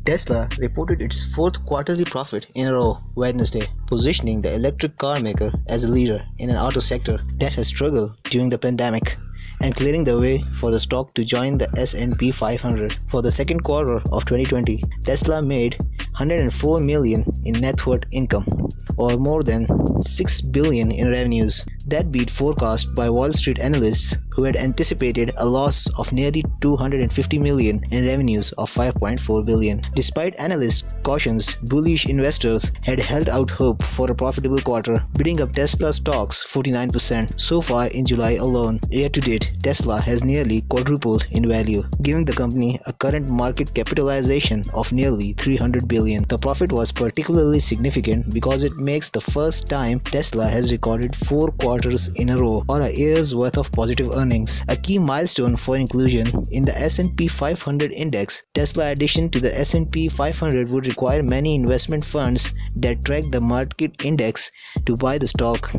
Tesla reported its fourth quarterly profit in a row Wednesday, positioning the electric car maker as a leader in an auto sector that has struggled during the pandemic and clearing the way for the stock to join the S&P 500. For the second quarter of 2020, Tesla made $104 million in net worth income, or more than $6 billion in revenues. That beat forecast by Wall Street analysts who had anticipated a loss of nearly $250 million in revenues of $5.4 billion. Despite analysts' cautions, bullish investors had held out hope for a profitable quarter, bidding up Tesla stocks 49% so far in July alone. Year to date, Tesla has nearly quadrupled in value, giving the company a current market capitalization of nearly $300 billion. The profit was particularly significant because it makes the first time Tesla has recorded 4 quarters in a row or a year's worth of positive earnings, a key milestone for inclusion in the S&P 500 index. Tesla addition to the S&P 500 would require many investment funds that track the market index to buy the stock,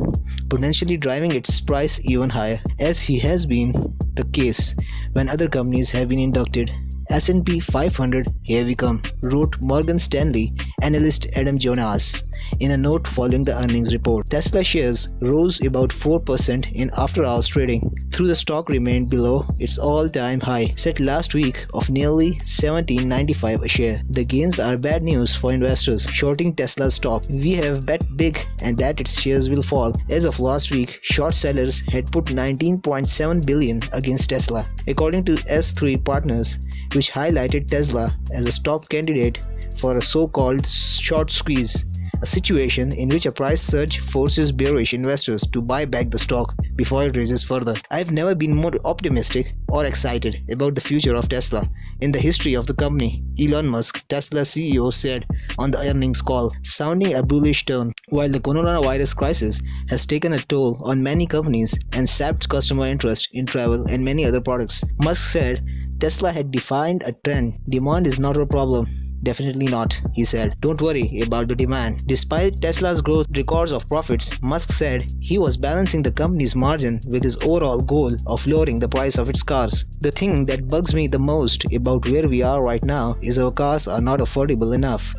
potentially driving its price even higher, as has been the case when other companies have been inducted. S&P 500, here we come, wrote Morgan Stanley analyst Adam Jonas in a note following the earnings report. Tesla shares rose about 4% in after-hours trading, though the stock remained below its all-time high set last week of nearly $17.95 a share. The gains are bad news for investors shorting Tesla's stock. We have bet big and that its shares will fall. As of last week, short sellers had put $19.7 billion against Tesla, according to S3 Partners, which highlighted Tesla as a top candidate for a so-called short squeeze, a situation in which a price surge forces bearish investors to buy back the stock before it raises further. I've never been more optimistic or excited about the future of Tesla in the history of the company, Elon Musk, Tesla CEO, said on the earnings call, sounding a bullish tone. While the coronavirus crisis has taken a toll on many companies and sapped customer interest in travel and many other products, Musk said Tesla had defined a trend. Demand is not a problem. Definitely not, he said. Don't worry about the demand. Despite Tesla's growth records of profits, Musk said he was balancing the company's margin with his overall goal of lowering the price of its cars. The thing that bugs me the most about where we are right now is our cars are not affordable enough.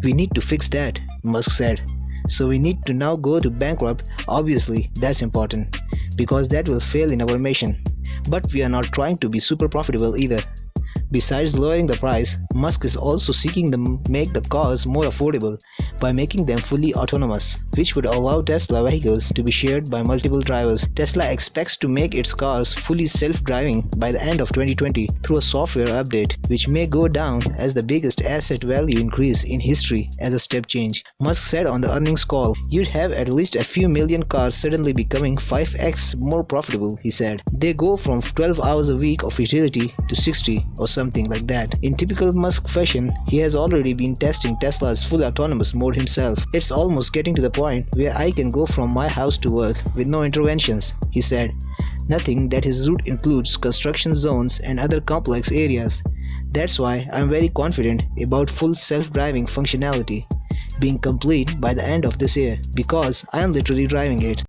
We need to fix that, Musk said. So we need to now go to bankrupt. Obviously, that's important, because that will fail in our mission. But we are not trying to be super profitable either. Besides lowering the price, Musk is also seeking to make the cars more affordable by making them fully autonomous, which would allow Tesla vehicles to be shared by multiple drivers. Tesla expects to make its cars fully self-driving by the end of 2020 through a software update, which may go down as the biggest asset value increase in history as a step change. Musk said on the earnings call, "You'd have at least a few million cars suddenly becoming 5x more profitable," he said. They go from 12 hours a week of utility to 60 or something like that. In typical Musk fashion, he has already been testing Tesla's full autonomous mode himself. "It's almost getting to the point where I can go from my house to work with no interventions," he said. Nothing that his route includes construction zones and other complex areas. "That's why I'm very confident about full self-driving functionality being complete by the end of this year, because I am literally driving it."